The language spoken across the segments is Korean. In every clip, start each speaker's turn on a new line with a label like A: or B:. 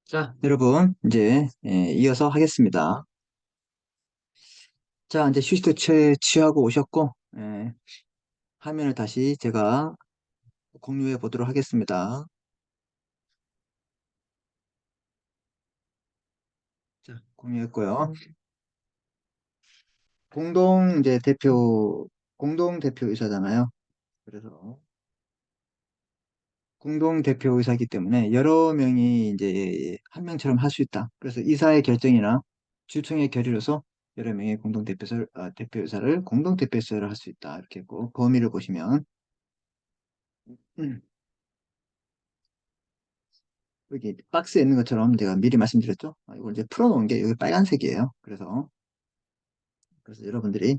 A: 자, 여러분, 이제, 이어서 하겠습니다. 자, 이제 휴식도 취하고 오셨고, 화면을 다시 제가 공유해 보도록 하겠습니다. 자, 공유했고요. 공동, 이제 공동 대표이사잖아요. 그래서, 공동 대표이사이기 때문에 여러 명이 이제 한 명처럼 할 수 있다. 그래서 이사의 결정이나 주총의 결의로서 여러 명의 대표이사를 공동 대표이사를 할 수 있다. 이렇게 고 범위를 보시면, 음, 여기 박스에 있는 것처럼 제가 미리 말씀드렸죠. 이걸 이제 풀어놓은 게 여기 빨간색이에요. 그래서 여러분들이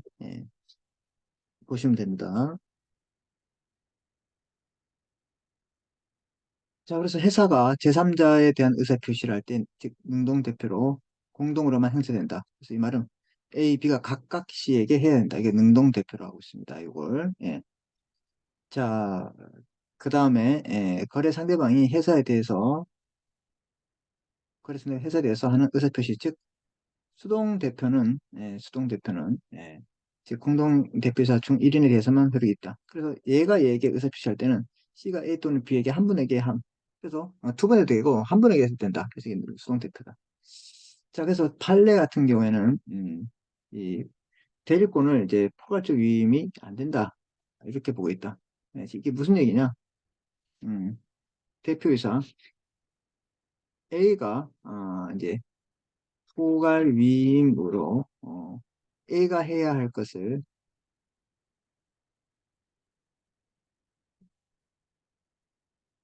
A: 보시면 됩니다. 자, 그래서 회사가 제3자에 대한 의사 표시를 할 때, 즉 능동대표로 공동으로만 행사된다. 그래서 이 말은 A, B가 각각 C에게 해야 된다. 이게 능동대표로 하고 있습니다. 이걸. 예. 자, 그 다음에 거래 상대방이 회사에 대해서 하는 의사 표시, 즉 수동 대표는, 즉 공동 대표이사 중 1인에 대해서만 효력이 있다. 그래서 얘가 얘에게 의사표시할 때는 C가 A 또는 B에게 한 분에게 그래서 두 번에도 되고 한 분에게 해도 된다. 그래서 이게 수동 대표다. 자, 그래서 판례 같은 경우에는, 이 대리권을 이제 포괄적 위임이 안 된다. 이렇게 보고 있다. 이게 무슨 얘기냐? 음, 대표이사 A가, 이제 포괄 위임으로, A가 해야 할 것을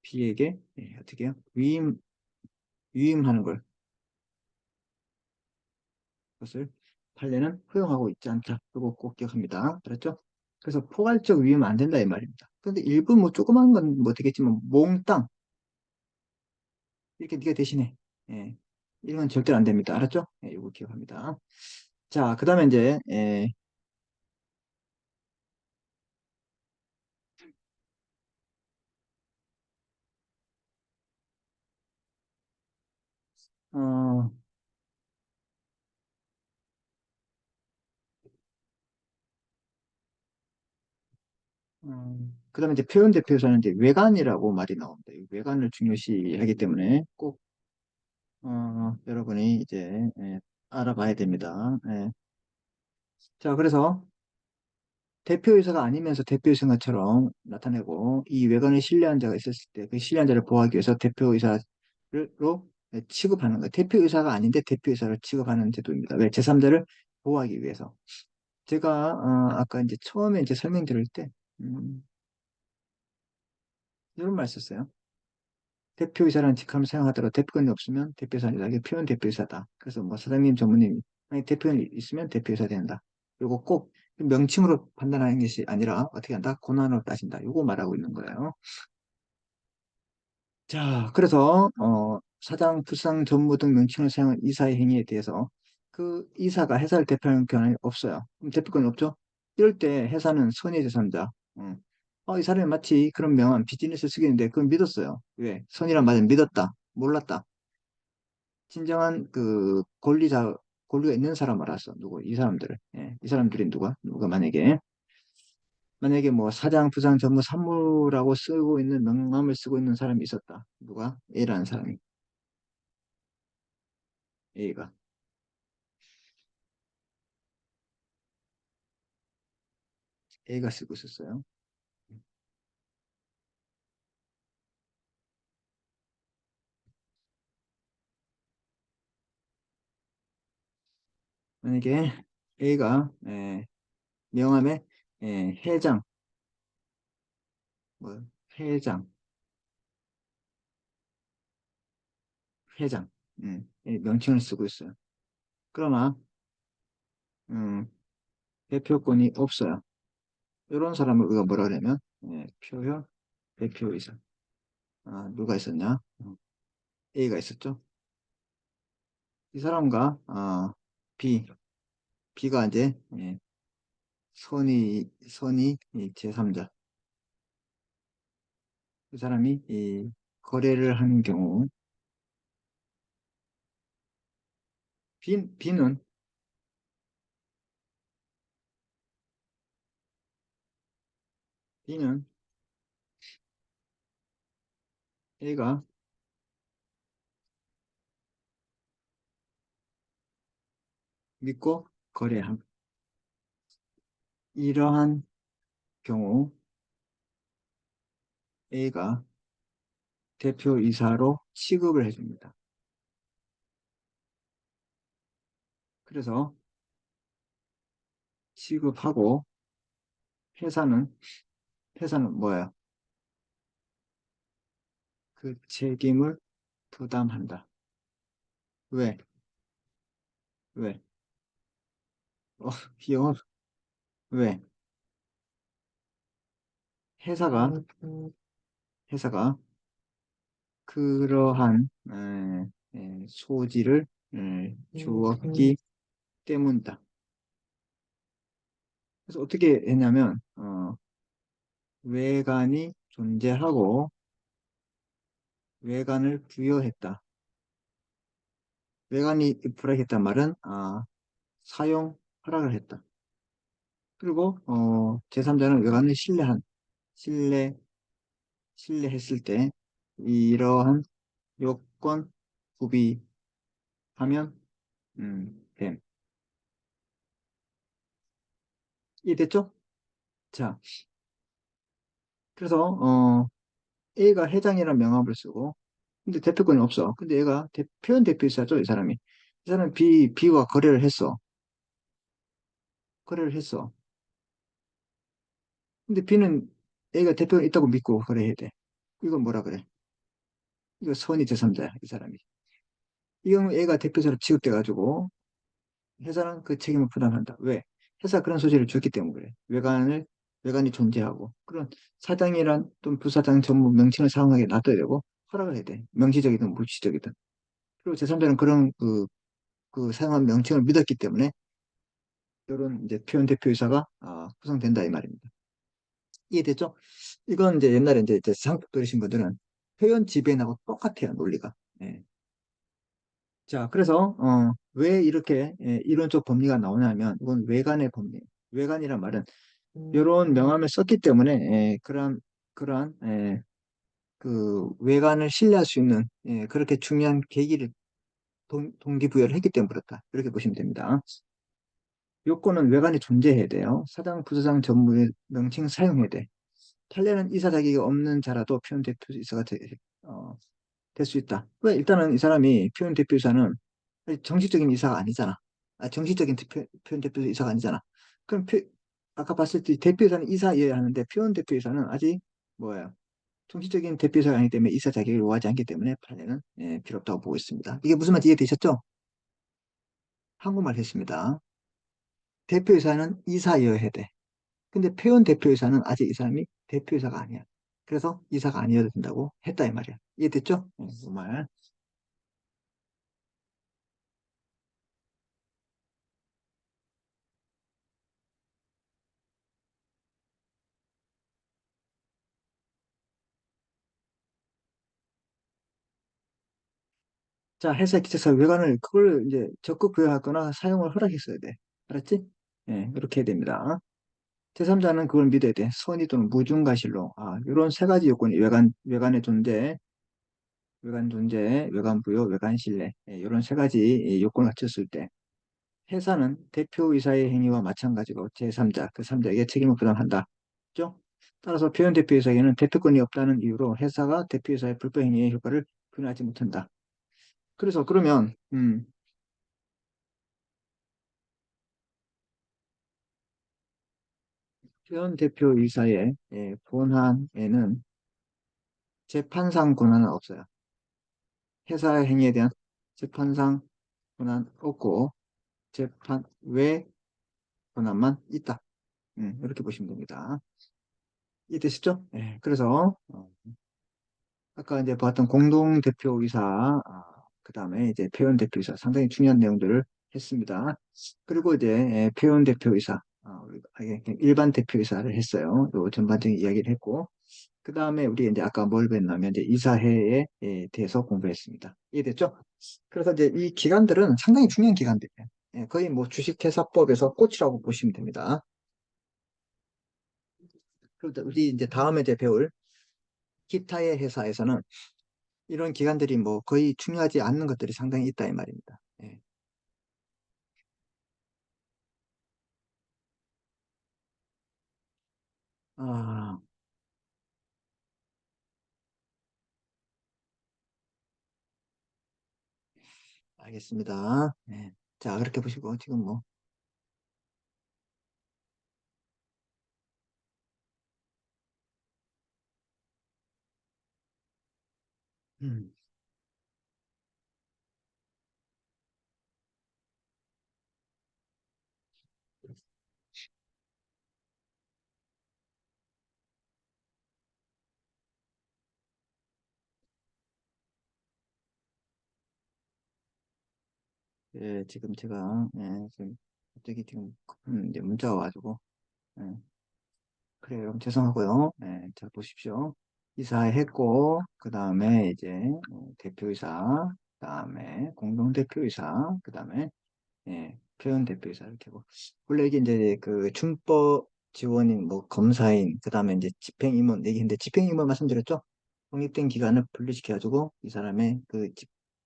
A: B에게 어떻게 해요? 위임하는 것을 판례는 허용하고 있지 않다. 이거 꼭 기억합니다. 그렇죠? 그래서 포괄적 위임은 안 된다 이 말입니다. 그런데 일부 뭐 조그만 건 뭐 되겠지만 몽땅 이렇게 네가 대신해. 예. 이건 절대로 안 됩니다. 알았죠? 이거 기억합니다. 자, 그 다음에 이제 어, 그 다음에 이제 표현 대표에서는 이제 외관이라고 말이 나옵니다. 이 외관을 중요시하기 때문에 꼭 여러분이 이제 알아봐야 됩니다. 자, 그래서 대표이사가 아니면서 대표이사처럼 나타내고 이 외관을 신뢰한 자가 있었을 때 그 신뢰한 자를 보호하기 위해서 대표이사로 취급하는 거예요. 대표이사가 아닌데 대표이사를 취급하는 제도입니다. 왜? 제3자를 보호하기 위해서. 제가 아까 이제 처음에 이제 설명드릴 때 이런 말 썼어요. 대표이사라는 직함을 사용하더라도 대표권이 없으면 대표이사 아니다. 이게 표현 대표이사다. 그래서 뭐 사장님, 전무님, 아니 대표권이 있으면 대표이사 된다. 그리고 꼭 명칭으로 판단하는 것이 아니라 어떻게 한다? 권한으로 따진다. 이거 말하고 있는 거예요. 자, 그래서 사장, 부상, 전무 등 명칭을 사용한 이사의 행위에 대해서 그 이사가 회사를 대표하는 권한이 없어요. 그럼 대표권이 없죠? 이럴 때 회사는 선의 제3자. 이 사람이 마치 그런 명함, 비즈니스 쓰겠는데 그걸 믿었어요. 왜? 선이란 말을 믿었다. 몰랐다. 진정한 그 권리가 있는 사람 알았어. 누구? 이 사람들을. 이 사람들이 누가 만약에 뭐 사장, 부장, 전무, 상무라고 쓰고 있는 명함을 쓰고 있는 사람이 있었다. 누가? A라는 사람이. A가. A가 쓰고 있었어요. 만약에 A가 명함에 회장, 뭐 회장, 회장, 이 명칭을 쓰고 있어요. 그러나 음, 대표권이 없어요. 이런 사람을 우리가 뭐라 그러냐면 표현 대표이사. 누가 있었냐? A가 있었죠. 이 사람과 B, B가 이제 선이 제3자. 그 사람이 이 거래를 하는 경우 B는 B는 A가 믿고 거래함. 이러한 경우 A가 대표이사로 취급을 해줍니다. 그래서 취급하고 회사는 회사는 뭐예요? 그 책임을 부담한다. 왜? 왜? 어, 비용을 왜? 회사가 회사가 그러한 소지를 주었기 때문이다. 그래서 어떻게 했냐면 외관이 존재하고 외관을 부여했다. 외관이 불허했단 말은 사용 허락을 했다. 그리고 제3자는 외관을 신뢰 신뢰했을 때 이러한 요건 구비하면 됨. 이해됐죠? 자, 그래서 A가 회장이라는 명함을 쓰고 근데 대표권이 없어. 근데 얘가 표현 대표이사죠, 이 사람이. 이 사람은 B와 거래를 했어. 거래를 했어. 근데 B는 A가 대표가 있다고 믿고 거래해야 돼. 이건 뭐라 그래? 이거 선의 제3자야, 이 사람이. 이 경우 A가 대표자로 취급돼가지고 회사는 그 책임을 부담한다. 왜? 회사 그런 소재를 줬기 때문에 그래. 외관이 존재하고 그런 사장이란 또는 부사장 전문 명칭을 사용하게 놔둬야 되고 허락을 해야 돼. 명시적이든 무시적이든. 그리고 제3자는 그런 그 사용한 명칭을 믿었기 때문에 이런 이제 표현 대표이사가 구성된다 이 말입니다. 이해됐죠? 이건 이제 옛날에 이제 상식 들으신 분들은 표현 지배하고 똑같아요, 논리가. 예. 자, 그래서 왜 이렇게 이론적 법리가 나오냐면 이건 외관의 법리. 외관이란 말은 이런 명암을 썼기 때문에 그러한 그 외관을 신뢰할 수 있는 그렇게 중요한 계기를 동기부여를 했기 때문에 그렇다. 이렇게 보시면 됩니다. 요건은 외관이 존재해야 돼요. 사장, 부사장 전무의 명칭 사용해야 돼. 판례는 이사 자격이 없는 자라도 표현 대표이사가 될 수 있다. 왜? 일단은 이 사람이 표현 대표이사는 정식적인 이사가 아니잖아. 정식적인 표현 대표이사가 아니잖아. 그럼 아까 봤을 때 대표이사는 이사여야 하는데 표현 대표이사는 아직 뭐예요? 정식적인 대표이사가 아니기 때문에 이사 자격을 요하지 않기 때문에 판례는 필요 없다고 보고 있습니다. 이게 무슨 말인지 이해되셨죠? 한국말 했습니다. 대표이사는 이사여야 돼. 근데 표현 대표이사는 아직 이 사람이 대표이사가 아니야. 그래서 이사가 아니어도 된다고 했다 이 말이야. 이해됐죠? 정말. 자, 회사 기획사 외관을 그걸 이제 적극 부여하거나 사용을 허락했어야 돼. 알았지? 예, 이렇게 해야 됩니다. 제3자는 그걸 믿어야 돼. 선의 또는 무중과실로. 이런 세 가지 요건이 외관의 존재, 외관 존재, 외관 부여, 외관 신뢰. 이런 세 가지 요건을 갖췄을 때 회사는 대표이사의 행위와 마찬가지로 제3자, 그 3자에게 책임을 부담한다. 그죠? 따라서 표현 대표이사에게는 대표권이 없다는 이유로 회사가 대표이사의 불법 행위의 효과를 분할하지 못한다. 그래서 그러면 표현 대표이사의 본안에는 재판상 권한은 없어요. 회사의 행위에 대한 재판상 권한 없고 재판 외 권한만 있다. 이렇게 보시면 됩니다. 이해되시죠? 그래서 아까 이제 봤던 공동대표이사, 그 다음에 이제 표현대표이사 상당히 중요한 내용들을 했습니다. 그리고 이제 표현대표이사. 우리가 그냥 일반 대표이사를 했어요. 요 전반적인 이야기를 했고, 그 다음에 우리 이제 아까 뭘 배웠냐면 이제 이사회에 대해서 공부했습니다. 이해됐죠? 그래서 이제 이 기관들은 상당히 중요한 기관들이에요. 거의 뭐 주식회사법에서 꽃이라고 보시면 됩니다. 그리고 우리 이제 다음에 이제 배울 기타의 회사에서는 이런 기관들이 뭐 거의 중요하지 않는 것들이 상당히 있다 이 말입니다. 예. 아, 알겠습니다. 예. 자, 그렇게 보시고 지금 뭐 음, 지금 제가 지금 갑자기 지금 이제 문자가 와가지고 예. 그래요. 그럼 죄송하고요. 자 보십시오. 이사했고 그 다음에 이제 대표이사, 그 다음에 공동대표이사, 그 다음에 표현대표이사 이렇게 하고 원래 이게 이제 그 준법 지원인 뭐 검사인 그 다음에 이제 집행임원 얘기했는데 집행임원 말씀드렸죠? 독립된 기관을 분리시켜가지고 이 사람의 그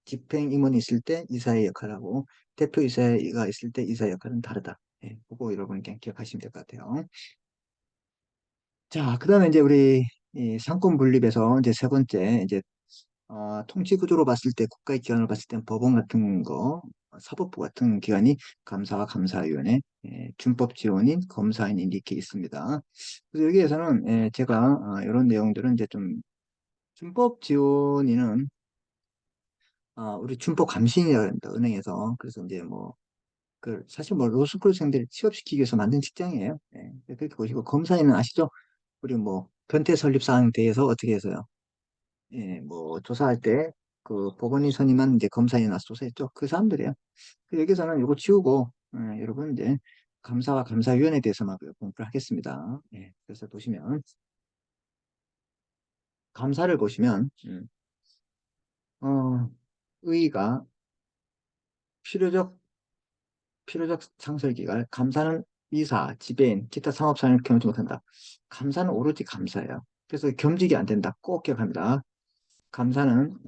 A: 집행임원이 있을 때 이사의 역할하고 대표이사가 있을 때 이사의 역할은 다르다. 그거 여러분 그냥 기억하시면 될 것 같아요. 자, 그다음에 이제 우리 이 상권 분립에서 이제 세 번째 이제 통치 구조로 봤을 때 국가의 기관을 봤을 때 법원 같은 거, 사법부 같은 기관이 감사와 감사위원회, 준법 지원인, 검사인이 이렇게 있습니다. 그래서 여기에서는 제가 이런 내용들은 이제 좀 준법 지원인은 우리 준법 감시인이라고 합니다. 은행에서. 그래서 이제 뭐 그 사실 뭐 로스쿨생들 취업시키기 위해서 만든 직장이에요. 그렇게 보시고 검사인은 아시죠? 우리 뭐 변태 설립 사항에 대해서 어떻게 해서요? 뭐 조사할 때 그 법원이 선임한 이제 검사인이 나서 조사했죠. 그 사람들이에요. 그 여기서는 이거 치우고 여러분 이제 감사와 감사위원회에 대해서만 공부를 하겠습니다. 그래서 보시면 감사를 보시면 의의가 필요적 상설기관 감사는 이사, 지배인, 기타 상업사를 겸하지 못한다. 감사는 오로지 감사예요. 그래서 겸직이 안 된다. 꼭 기억합니다. 감사는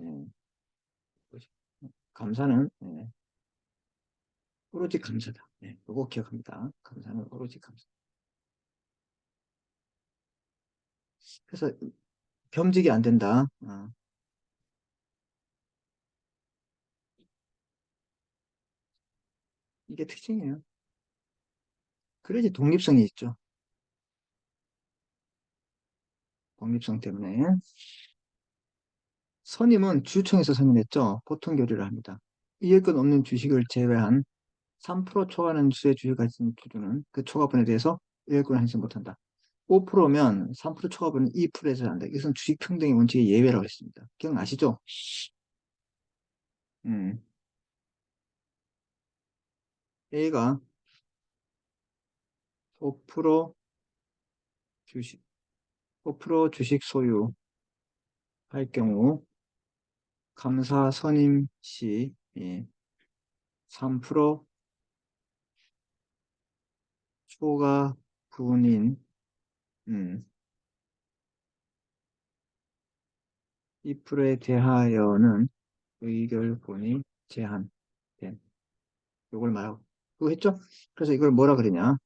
A: 감사는 오로지 감사다. 그거 기억합니다. 감사는 오로지 감사. 그래서 겸직이 안 된다. 이게 특징이에요. 그래야지 독립성이 있죠. 독립성 때문에. 선임은 주주총회에서 선임했죠. 보통 결의를 합니다. 이해권 없는 주식을 제외한 3% 초과하는 수의 주식을 가진 주주는 그 초과분에 대해서 이해권을 행사 못한다. 5%면 3% 초과분은 2%에서 한다. 이것은 주식 평등의 원칙의 예외라고 했습니다. 기억나시죠? 음, A가 5% 주식, 5% 주식 소유할 경우 감사 선임 시 3% 초과 분인 2%에 대하여는 의결권이 제한된 요걸 말하고 그거 했죠? 그래서 이걸 뭐라 그러냐?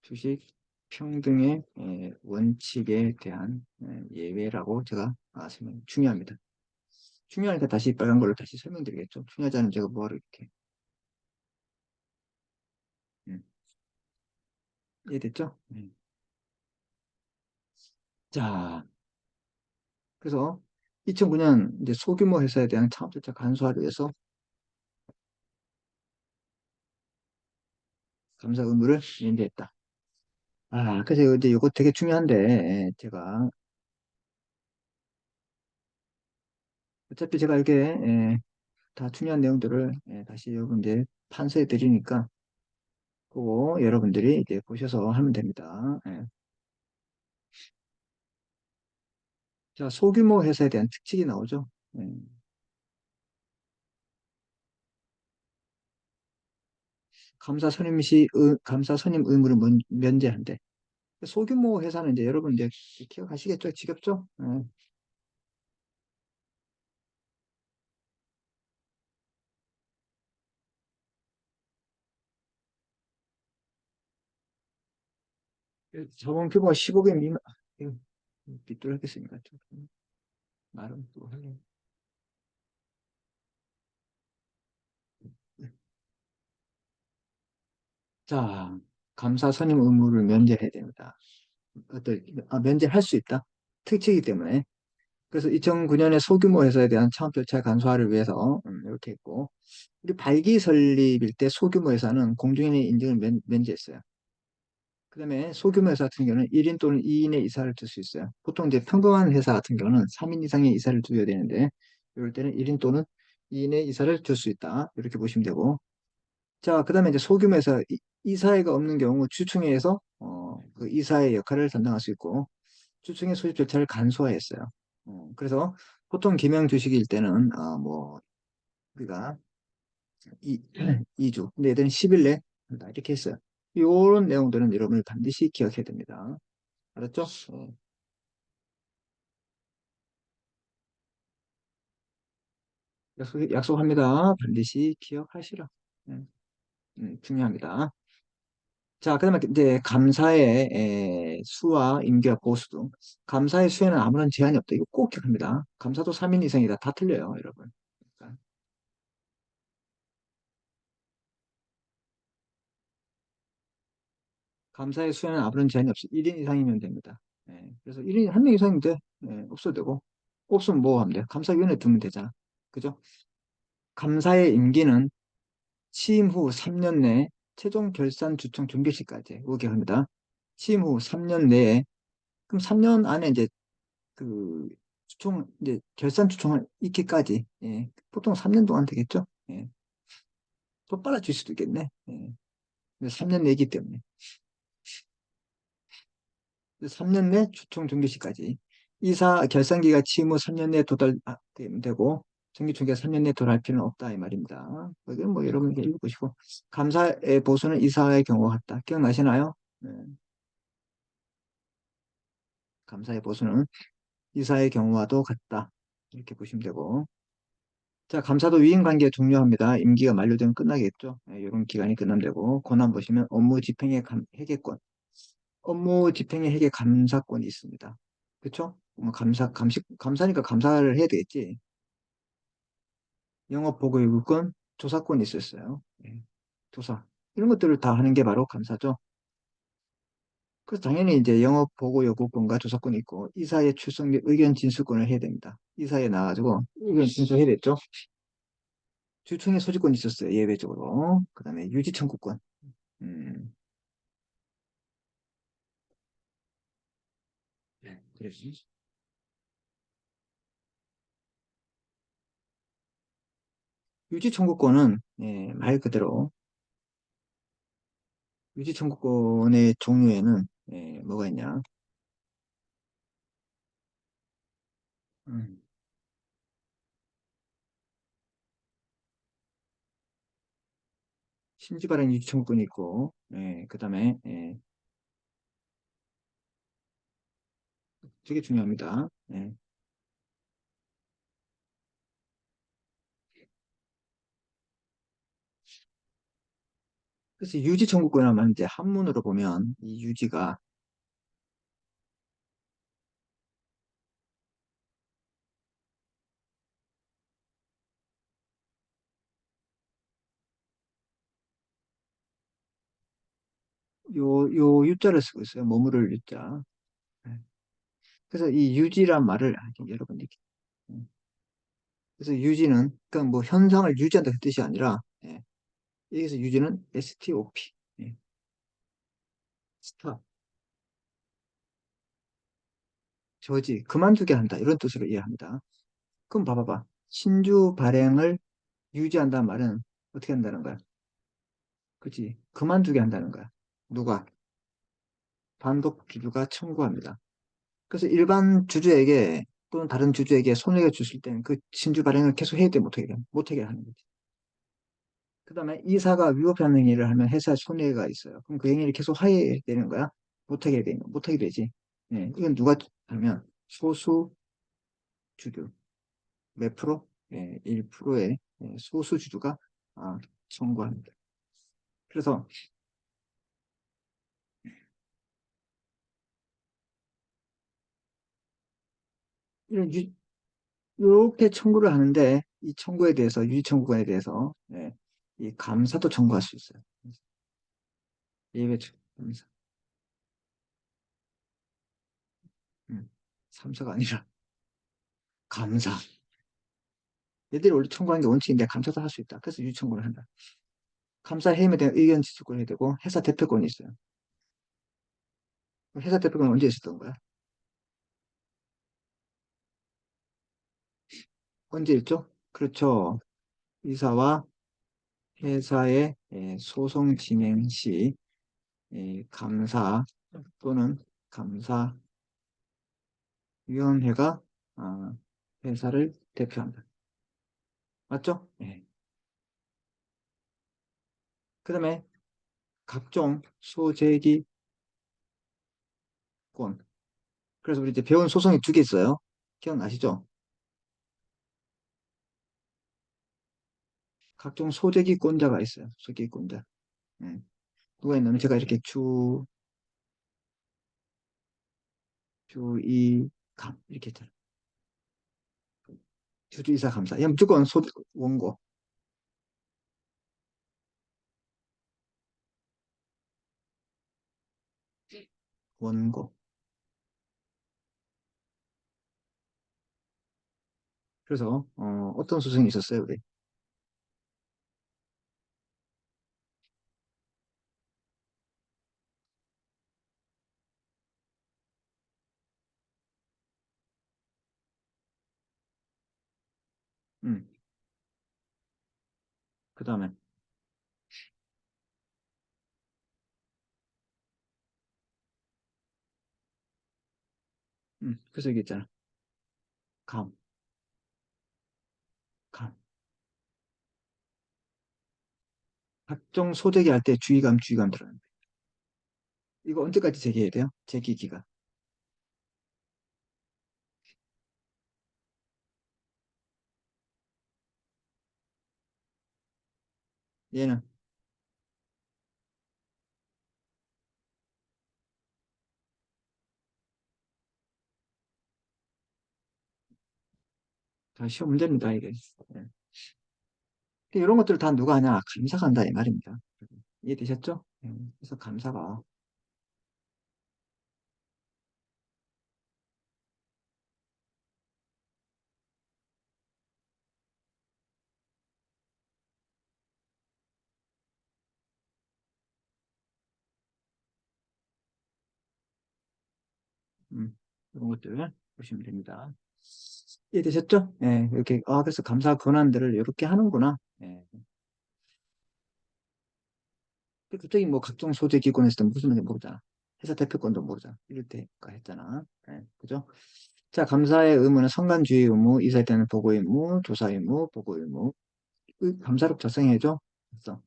A: 주식 평등의 원칙에 대한 예외라고 제가 설명 중요합니다. 중요하니까 다시 빨간 걸로 다시 설명드리겠죠. 중요하지 않은 제가 뭐하러 이렇게 음, 이해됐죠? 자, 그래서 2009년 이제 소규모 회사에 대한 창업절차 간소화를 위해서 감사 의무를 연대했다. 그래서 이제 이거 되게 중요한데 제가 어차피 제가 이렇게 다 중요한 내용들을 다시 여러분 이제 판서해 드리니까 그거 여러분들이 이제 보셔서 하면 됩니다. 예. 자, 소규모 회사에 대한 특징이 나오죠. 예. 감사 선임 의무를 면제한대. 소규모 회사는 이제 여러분 이제 기억하시겠죠? 지겹죠? 예. 자본 규모가 15개 미만, 이거 삐뚤하겠습니까? 좀 말은 또 하려고. 자, 감사 선임 의무를 면제해야 됩니다. 면제할 수 있다. 특징이기 때문에. 그래서 2009년에 소규모 회사에 대한 창업 절차 간소화를 위해서 이렇게 했고, 우리 발기 설립일 때 소규모 회사는 공중인의 인증을 면제했어요. 그다음에 소규모 회사 같은 경우는 1인 또는 2인의 이사를 둘 수 있어요. 보통 이제 평범한 회사 같은 경우는 3인 이상의 이사를 두어야 되는데, 이럴 때는 1인 또는 2인의 이사를 둘 수 있다. 이렇게 보시면 되고, 자, 그다음에 이제 소규모에서 이사회가 없는 경우 주총회에서 그 이사의 역할을 담당할 수 있고 주총회 소집 절차를 간소화했어요. 그래서 보통 기명 주식일 때는 뭐 우리가 이 2주 근데 얘들은 10일 내 한다 이렇게 했어요. 이런 내용들은 여러분이 반드시 기억해야 됩니다. 알았죠? 약속합니다. 반드시 기억하시라. 음, 중요합니다. 자, 그다음에 이제 감사의 수와 임기와 보수 등 감사의 수에는 아무런 제한이 없다. 이거 꼭 기억합니다. 감사도 3인 이상이다. 다 틀려요, 여러분. 그러니까 감사의 수에는 아무런 제한이 없이 1인 이상이면 됩니다. 그래서 1인 한 명 이상이면 돼. 없어도 되고 없으면 뭐 하면 돼. 감사위원회 두면 되잖아. 그죠? 감사의 임기는 취임 후 3년 내에 최종 결산 주총 종결 시까지 이거 기억합니다. 취임 후 3년 내에 그럼 3년 안에 이제 그 주총 이제 결산 주총을 있기까지 보통 3년 동안 되겠죠? 또 빨라질 수도 있겠네. 3년 내기 때문에 3년 내 주총 정기 시까지 이사 결산기가 취임 후 3년 내에 도달되면 되고 정기 총기가 3년 내에 도달할 필요는 없다 이 말입니다. 이건 뭐 여러분 이렇게 읽어보시고 감사의 보수는 이사의 경우가 같다. 기억나시나요? 감사의 보수는 이사의 경우와도 같다. 이렇게 보시면 되고 자, 감사도 위임 관계 중요합니다. 임기가 만료되면 끝나겠죠. 이런 기간이 끝나면 되고, 권한 보시면 업무 집행의 해계권. 업무 집행의 해계 감사권이 있습니다. 그쵸? 뭐 감사니까 감사를 해야 되겠지. 영업 보고 요구권, 조사권이 있었어요. 조사. 이런 것들을 다 하는 게 바로 감사죠. 그래서 당연히 이제 영업 보고 요구권과 조사권이 있고, 이사의 출석 및 의견 진술권을 해야 됩니다. 이사에 나와가지고 의견 진술해야 됐죠. 주총의 소지권이 있었어요. 예외적으로. 그 다음에 유지 청구권. 음, 그래서 유지 청구권은 말 그대로 유지 청구권의 종류에는 뭐가 있냐? 음, 심지 발행 유지 청구권이 있고, 그다음에 되게 중요합니다. 그래서 유지 청구권이라면 이제 한문으로 보면 이 유지가 요 유자를 쓰고 있어요. 머무를 유자. 예. 그래서 이 유지란 말을 여러분 이렇게 그래서 유지는 그러니까 뭐 현상을 유지한다 그 뜻이 아니라 여기서 유지는 STOP 스탑 저지 그만두게 한다 이런 뜻으로 이해합니다. 그럼 봐봐봐 신주 발행을 유지한다는 말은 어떻게 한다는 거야? 그치? 그만두게 한다는 거야. 누가? 단독 주주가 청구합니다. 그래서 일반 주주에게 또는 다른 주주에게 손해가 줬을 때는 그 신주 발행을 계속 해야 돼, 못하게 하는 거지. 그 다음에 이사가 위법한 행위를 하면 회사에 손해가 있어요. 그럼 그 행위를 계속 하게 되는 거야? 못하게 되지. 예, 이건 누가 하면 소수 주주, 몇 프로? 예, 1%의 소수 주주가 청구합니다. 그래서 이런 이렇게 청구를 하는데 이 청구에 대해서 유지 청구권에 대해서 이 감사도 청구할 수 있어요. 예외 감사, 음, 삼사가 아니라 감사. 얘들이 원래 청구하는 게 원칙인데 감사도 할 수 있다. 그래서 유지 청구를 한다. 감사 해임에 대한 의견 지출권이 해야 되고 회사 대표권이 있어요. 회사 대표권은 언제 있었던 거야? 언제 있죠? 그렇죠. 이사와 회사의 소송 진행 시 감사 또는 감사위원회가 아, 회사를 대표한다. 맞죠? 예. 그 다음에 각종 소재기권. 그래서 우리 이제 배운 소송이 두 개 있어요. 기억나시죠? 각종 소재기권자가 있어요. 소재기권자. 예. 누가 있냐면 제가 이렇게 이렇게 했잖아요. 주주이사 감사. 얘 무조건 원고, 원고. 그래서 어떤 소송이 있었어요, 우리? 음. 그 다음에 그래서 여기 있잖아. 감, 감. 각종 소재기 할 때 주의감 들어요. 이거 언제까지 제기해야 돼요? 제기 기간. 얘는 다 시험 문제입니다, 이게. 예. 이런 것들을 다 누가 하냐? 감사가 한다, 이 말입니다. 이해되셨죠? 그래서 감사가, 이런 것들 보시면 됩니다. 이해되셨죠? 예, 이렇게, 그래서 감사 권한들을 이렇게 하는구나. 예. 갑자기 뭐 각종 소재 기관에서도 무슨 말인지 모르잖아. 회사 대표권도 모르잖아. 이럴 때가 했잖아. 예, 그죠? 자, 감사의 의무는 성간주의 의무, 이사에 대한 보고 의무, 조사 의무, 보고 의무. 감사록 작성해줘. 그래서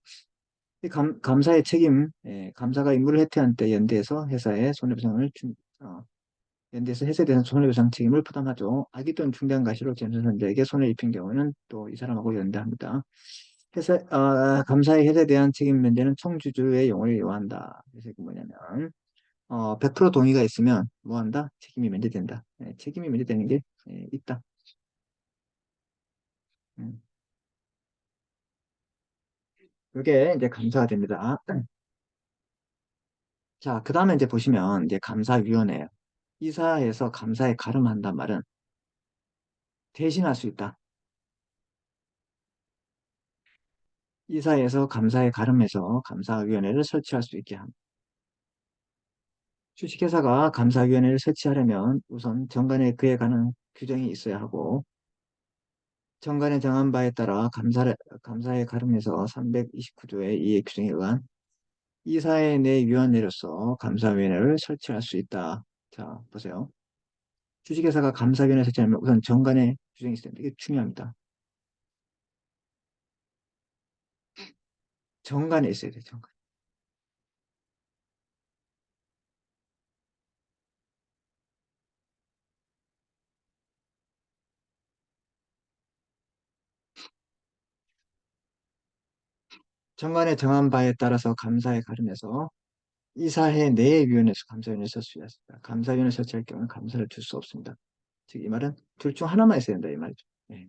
A: 감사의 책임, 감사가 임무를 해태한 때 연대에서 회사에 손해배상을 연대에서 회사에 대한 손해배상 책임을 부담하죠. 악의 또는 중대한 과실로减损자에게 손해를 입힌 경우는 또 이 사람하고 연대합니다. 감사의 회사에 대한 책임 면제는 총주주의 용을 요한다. 그래서 이게 뭐냐면, 100% 동의가 있으면 뭐 한다? 책임이 면제된다. 책임이 면제되는 게 있다. 음, 그게 이제 감사가 됩니다. 자, 그 다음에 이제 보시면 이제 감사위원회예요. 이사에서 감사에 가름한단 말은 대신할 수 있다. 이사에서 감사에 가름해서 감사위원회를 설치할 수 있게 합니다. 주식회사가 감사위원회를 설치하려면 우선 정관에 그에 관한 규정이 있어야 하고 정관의 정한 바에 따라 감사에 가름해서 329조의 이해 규정에 의한 이사회 내 위원회로서 감사위원회를 설치할 수 있다. 자, 보세요. 주식회사가 감사위원회 설치하면 우선 정관의 규정이 있어야 됩니다. 이게 중요합니다. 정관에 있어야 돼요. 정관. 정관의 정한 바에 따라서 감사에 가름해서 이사회 내 위원회에서 감사위원회를 설치할 수 있다. 감사위원회 설치할 경우는 감사를 줄 수 없습니다. 즉, 이 말은 둘 중 하나만 있어야 된다. 이 말이죠. 네.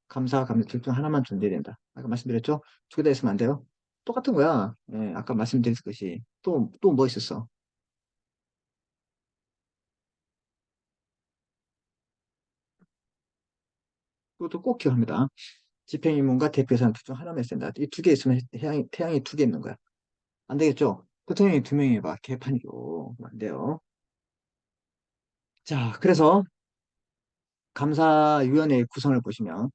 A: 감사와 감사 둘 중 하나만 존재해야 된다. 아까 말씀드렸죠? 두 개 다 있으면 안 돼요. 똑같은 거야. 예, 아까 말씀드렸듯이. 또 뭐 있었어? 그것도 꼭 기억합니다. 집행유문과 대표이사는 둘 중 하나만 있어야 된다. 이 두 개 있으면 태양이 두 개 있는 거야. 안 되겠죠? 대통령이 두 명이 봐. 개판이고. 안 돼요. 자, 그래서 감사위원회 구성을 보시면,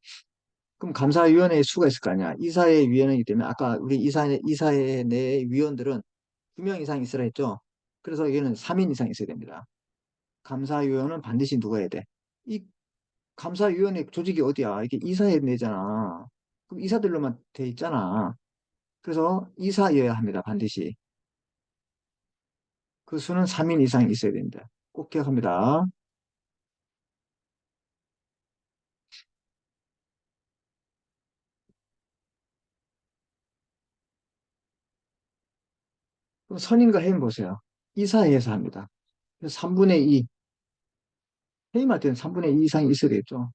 A: 그럼 감사위원회의 수가 있을 거 아니야. 이사회 위원회이기 때문에, 아까 우리 이사회 내 위원들은 두 명 이상 있으라 했죠? 그래서 여기는 3인 이상 있어야 됩니다. 감사위원은 반드시 누가 해야 돼? 이 감사위원회 조직이 어디야? 이게 이사회 내잖아. 그럼 이사들로만 돼 있잖아. 그래서 이사여야 합니다. 반드시. 그 수는 3인 이상 있어야 됩니다. 꼭 기억합니다. 그럼 선임과 해임 보세요. 이사회에서 합니다. 그래서 3분의 2, 해임할 때는 3분의 2 이상이 있어야 되겠죠.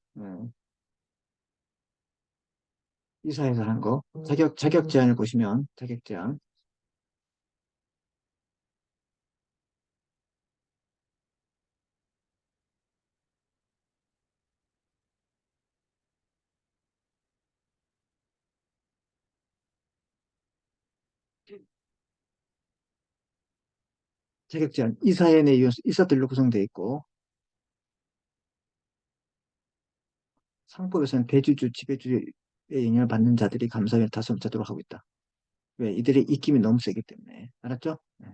A: 이사회에서 하는 거. 자격 제한을 보시면, 자격 제한. 자격 제한. 이사회 내 이사들로 구성되어 있고, 상법에서는 대주주, 지배주의 영향을 받는 자들이 감사위원 다수결자도록 하고 있다. 왜? 이들의 입김이 너무 세기 때문에. 알았죠? 네.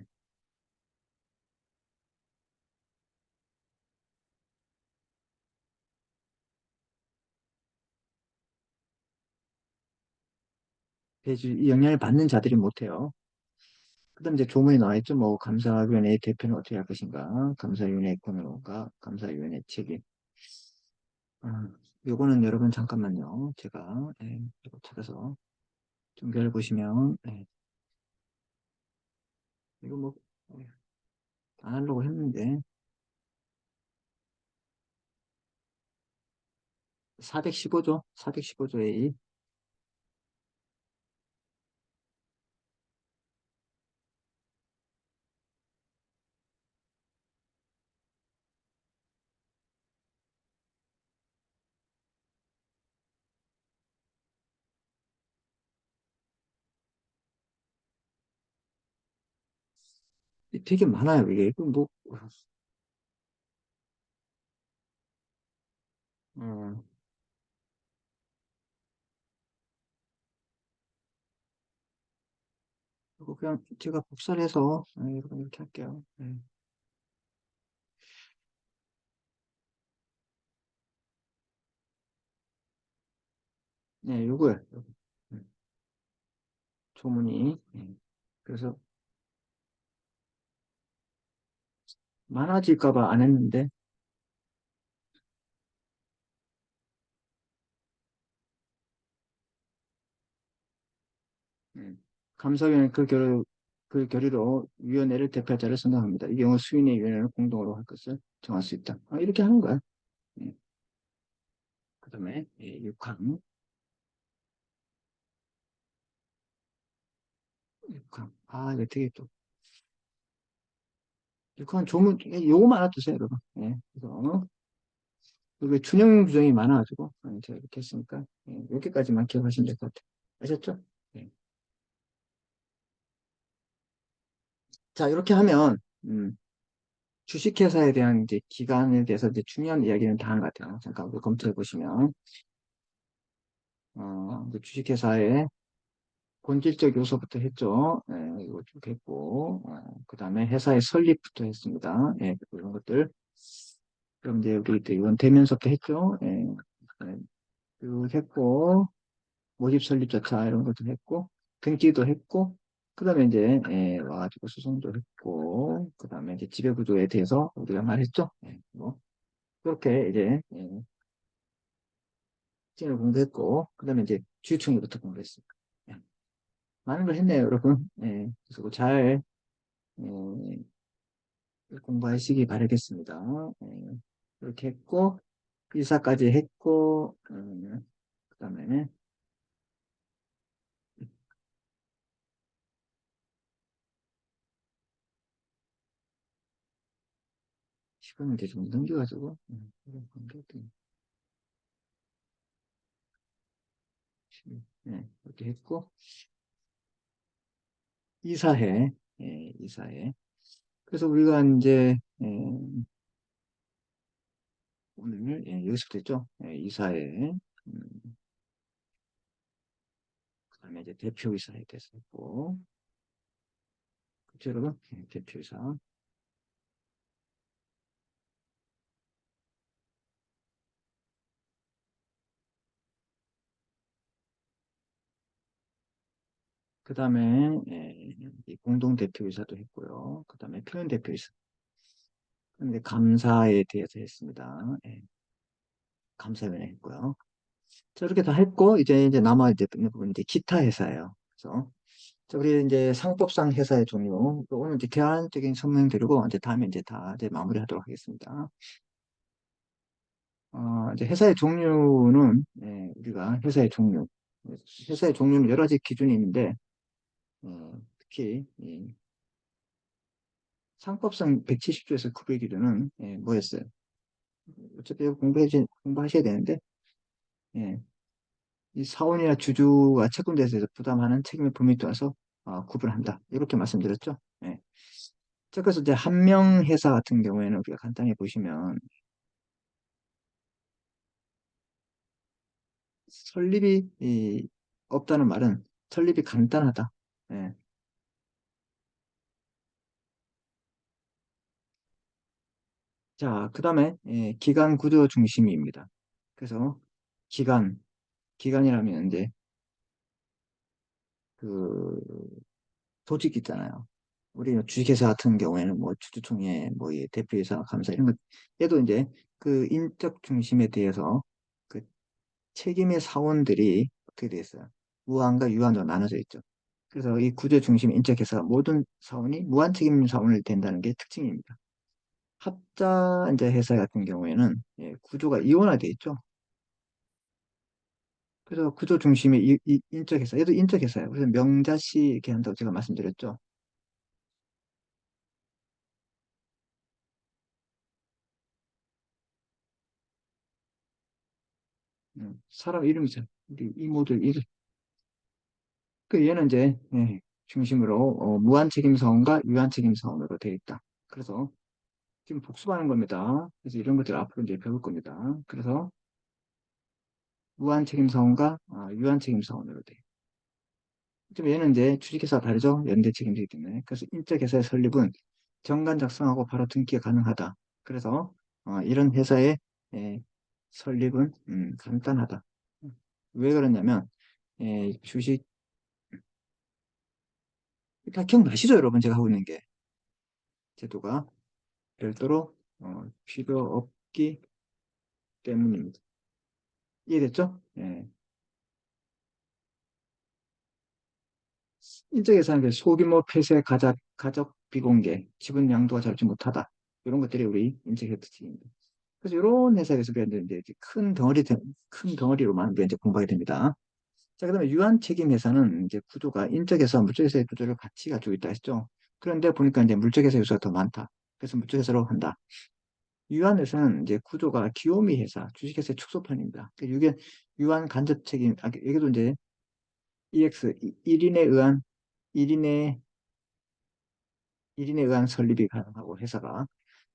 A: 이 영향을 받는 자들이 못해요. 그다음 이제 조문이 나와 있죠. 뭐 감사위원회 대표는 어떻게 할 것인가, 감사위원회 권한과 감사위원회 책임. 아, 요거는 여러분 잠깐만요. 제가 이거 찾아서 종결 보시면 이거 뭐 안 하려고 했는데 415조, 415조의 되게 많아요. 이게 뭐 어, 이거 그냥 제가 복사를 해서 이렇게 할게요. 네, 요거요. 요거. 음, 조문이. 그래서 많아질까 봐 안 했는데 감사위원회 그 결의로 위원회를 대표할 자를 선정합니다. 이 경우 수인의 위원회는 공동으로 할 것을 정할 수 있다. 이렇게 하는 거야. 예. 그다음에 6항, 6항. 이거 되게 또 6항 조문 요거만 알아두세요, 여러분. 그래서 이게 준용 규정이 많아가지고 제가 이렇게 했으니까 여기까지만 기억하시면 될 것 같아요. 아셨죠? 예. 자, 이렇게 하면 주식회사에 대한 이제 기간에 대해서 이제 중요한 이야기는 다 한 것 같아요. 잠깐 우리 검토해 보시면 이제 주식회사의 본질적 요소부터 했죠. 예, 이거 쭉 했고, 그 다음에 회사의 설립부터 했습니다. 예, 이런 것들. 그럼 이제 우리 또 이건 대면서부터 했죠. 예, 예, 쭉 했고, 모집 설립자차 이런 것도 했고, 등기도 했고, 그 다음에 이제, 와가지고 수송도 했고, 그 다음에 이제 지배구조에 대해서 우리가 말했죠. 예, 뭐, 그렇게 이제, 특징을 공부했고, 그 다음에 이제 주유층부터 공부했습니다. 예, 많은 걸 했네요, 여러분. 예, 그래서 잘, 예, 공부하시기 바라겠습니다. 예, 이렇게 했고, 이사까지 했고, 그 다음에, 시간을 이제 좀 넘겨가지고, 이렇게 했고, 이사회, 이사회. 그래서 우리가 이제, 오늘, 여기서부터 했죠. 이사회, 그 다음에 이제 대표이사에 대해서 했고, 그쵸, 여러분? 대표이사. 그 다음에, 이 공동대표이사도 했고요. 그 다음에 표현대표이사. 근데 감사에 대해서 했습니다. 감사위원회 했고요. 자, 이렇게 다 했고, 이제 남아 이제 있는 부분 이제 기타 회사예요. 그래서, 자, 우리 이제 상법상 회사의 종류, 오늘 이제 개괄적인 설명 드리고, 이제 다음에 이제 다 이제 마무리하도록 하겠습니다. 이제 회사의 종류는, 우리가 회사의 종류, 회사의 종류는 여러 가지 기준이 있는데, 특히, 이 상법상 170조에서 901조는, 뭐였어요? 어차피 이거 공부하셔야 되는데, 예, 이 사원이나 주주가 채권자에서 부담하는 책임의 범위에 따라서 구분한다. 이렇게 말씀드렸죠. 예. 자, 그래서 이제 한 명 회사 같은 경우에는 우리가 간단히 보시면 설립이 없다는 말은 설립이 간단하다. 예. 자, 그 다음에 기관 구조 중심입니다. 그래서 기관, 기관이라면 이제 그 조직 있잖아요. 우리 주식회사 같은 경우에는 뭐 주주총회, 뭐 대표이사, 감사 이런 것, 얘도 이제 그 인적 중심에 대해서 그 책임의 사원들이 어떻게 돼 있어요? 무한과 유한으로 나눠져 있죠. 그래서 이 구조 중심 인적회사 모든 사원이 무한 책임 사원을 된다는 게 특징입니다. 합자 이제 회사 같은 경우에는 구조가 이원화돼 있죠. 그래서 구조 중심의 이 인적회사, 얘도 인적회사예요. 그래서 명자시 이렇게 한다고 제가 말씀드렸죠. 사람 이름이죠. 우리 이모들 이름. 그 얘는 이제 중심으로 무한 책임 사원과 유한 책임 사원으로 되어 있다. 그래서 지금 복습하는 겁니다. 그래서 이런 것들 앞으로 이제 배울 겁니다. 그래서 무한 책임 사원과 유한 책임 사원으로 돼. 좀 얘는 이제 주식회사 다르죠? 연대 책임지기 때문에. 그래서 인적 회사의 설립은 정관 작성하고 바로 등기가 가능하다. 그래서 이런 회사의 설립은 간단하다. 왜 그러냐면 주식 다 기억나시죠, 여러분? 제가 하고 있는 게 제도가 별도로 필요 없기 때문입니다. 이해됐죠? 인적예산은 소규모 폐쇄 가적 비공개, 지분 양도가 잡지 못하다. 이런 것들이 우리 인적의 특징입니다. 그래서 이런 회사에서 우리가 이제 큰 덩어리로만 우리가 이제 공부하게 됩니다. 자, 그다음에 유한 책임 회사는 이제 구조가 인적에서 물적에서의 구조를 같이 가지고 있다 했죠. 그런데 보니까 이제 물적에서 요소가 더 많다. 그래서 물적에서로 한다. 유한 회사는 이제 구조가 기요미 회사, 주식회사의 축소판입니다. 이게 유한 간접 책임, 여기도 이제 EX, 1인에 의한 1인의 1인에 의한 설립이 가능하고 회사가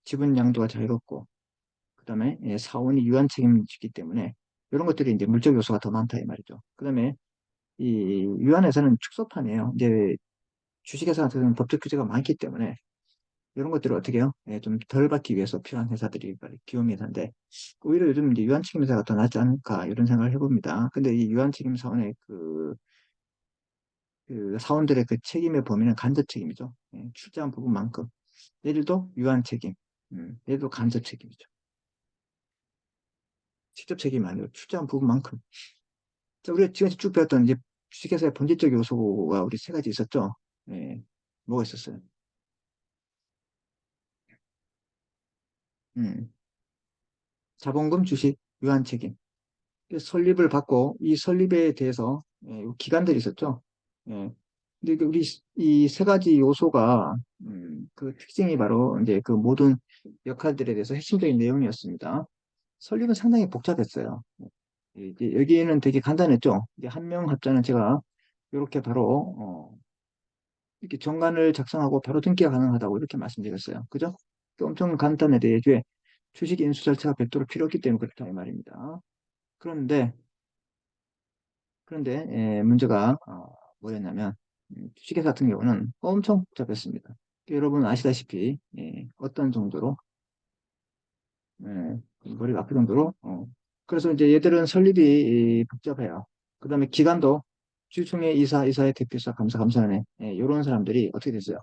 A: 지분 양도가 자유롭고 그다음에 사원이 유한 책임을 지기 때문에 이런 것들이 이제 물적 요소가 더 많다 이 말이죠. 그다음에 이 유한회사는 축소판이에요. 이제 주식회사 같은 법적 규제가 많기 때문에 이런 것들을 어떻게 해요? 예, 좀 덜 받기 위해서 필요한 회사들이 바로 기업회사인데 오히려 요즘 이제 유한책임회사가 더 낫지 않을까 이런 생각을 해봅니다. 근데 이 유한책임 사원의 그 사원들의 그 책임의 범위는 간접 책임이죠. 예, 출자한 부분만큼 예를 들어 유한책임, 예를 들어 간접 책임이죠. 직접 책임이 아니고 출자한 부분만큼. 자, 우리가 지금까지 쭉 배웠던 이제 주식회사의 본질적 요소가 우리 세 가지 있었죠. 예, 뭐가 있었어요? 음, 자본금, 주식, 유한책임. 설립을 받고 이 설립에 대해서 기관들이 있었죠. 예. 근데 우리 이 세 가지 요소가 그 특징이 바로 이제 그 모든 역할들에 대해서 핵심적인 내용이었습니다. 설립은 상당히 복잡했어요. 이제 여기에는 되게 간단했죠. 이제 한 명 합자는 제가 이렇게 바로 이렇게 정관을 작성하고 바로 등기가 가능하다고 이렇게 말씀드렸어요. 그죠? 엄청 간단해 대해주에 주식 인수 절차가 별도로 필요 없기 때문에 그렇다 이 말입니다. 그런데 그런데 문제가 뭐였냐면 주식회사 같은 경우는 엄청 복잡했습니다. 여러분 아시다시피 어떤 정도로 머리가 아플 정도로 그래서 이제 얘들은 설립이 복잡해요. 그다음에 기관도 주총회 이사, 이사회 대표이사, 감사, 감사원회 이런 사람들이 어떻게 됐어요?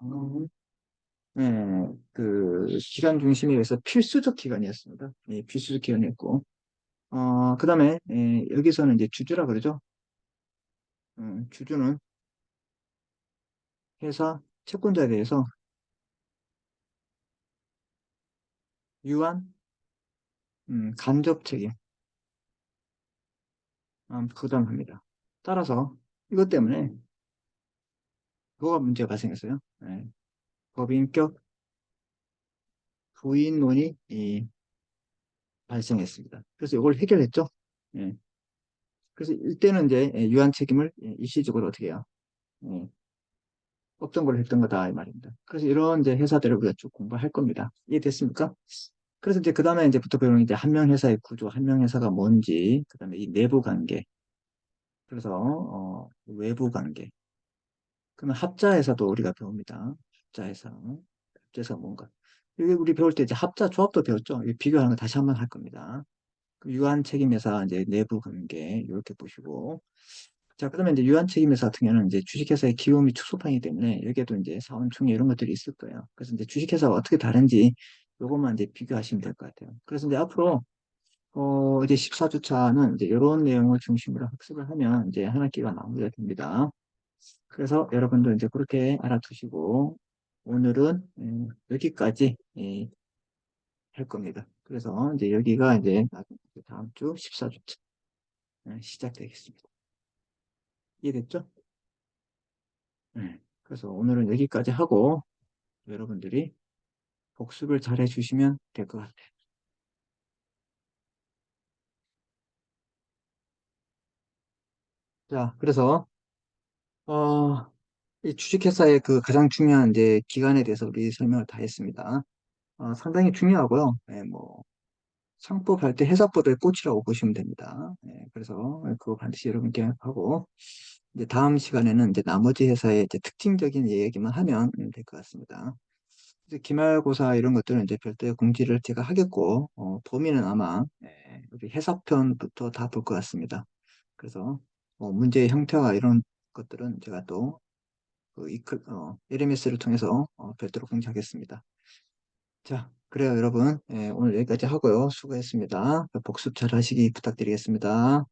A: 그 기관 중심에 의해서 필수적 기관이었습니다. 필수적 기관이었고 그다음에 여기서는 이제 주주라 그러죠. 주주는 회사 채권자에 대해서 유한 간접 책임 부담합니다. 따라서 이것 때문에 뭐가 문제가 발생했어요? 법인격 부인론이 발생했습니다. 그래서 이걸 해결했죠. 예, 그래서 이때는 이제 유한 책임을 일시적으로 어떻게 해요? 예, 없던 걸 했던 거다 이 말입니다. 그래서 이런 이제 회사들을 우리가 쭉 공부할 겁니다. 이해됐습니까? 그래서 이제 그 다음에 이제부터 배우는 이제 한 명 회사의 구조, 한 명 회사가 뭔지, 그 다음에 이 내부 관계, 그래서 외부 관계, 그러면 합자에서도 우리가 배웁니다. 합자에서. 합자에서 뭔가. 여기 우리 배울 때 이제 합자 조합도 배웠죠. 이 비교하는 거 다시 한번 할 겁니다. 그 유한 책임회사 이제 내부 관계 이렇게 보시고. 자, 그러면 이제 유한 책임회사 같은 경우는 이제 주식회사의 기호 및 축소판이기 때문에 여기에도 이제 사원총회 이런 것들이 있을 거예요. 그래서 이제 주식회사가 어떻게 다른지 요것만 이제 비교하시면 될 것 같아요. 그래서 이제 앞으로 이제 14주차는 이제 이런 내용을 중심으로 학습을 하면 이제 한 학기가 마무리가 됩니다. 그래서 여러분도 이제 그렇게 알아두시고 오늘은 여기까지 할 겁니다. 그래서 이제 여기가 이제 다음 주 14주차 시작되겠습니다. 이해됐죠? 그래서 오늘은 여기까지 하고 여러분들이 복습을 잘 해주시면 될 것 같아요. 자, 그래서 이 주식회사의 그 가장 중요한 이제 기간에 대해서 우리 설명을 다 했습니다. 상당히 중요하고요. 뭐 상법할 때 해석법의 꽃이라고 보시면 됩니다. 그래서 그거 반드시 여러분 기억하고 이제 다음 시간에는 이제 나머지 회사의 이제 특징적인 얘기만 하면 될 것 같습니다. 이제 기말고사 이런 것들은 이제 별도의 공지를 제가 하겠고 범위는 아마 우리 해석편부터 다 볼 것 같습니다. 그래서 문제의 형태와 이런 것들은 제가 또 LMS를 통해서 별도로 공지하겠습니다. 자, 그래요, 여러분. 오늘 여기까지 하고요. 수고했습니다. 복습 잘 하시기 부탁드리겠습니다.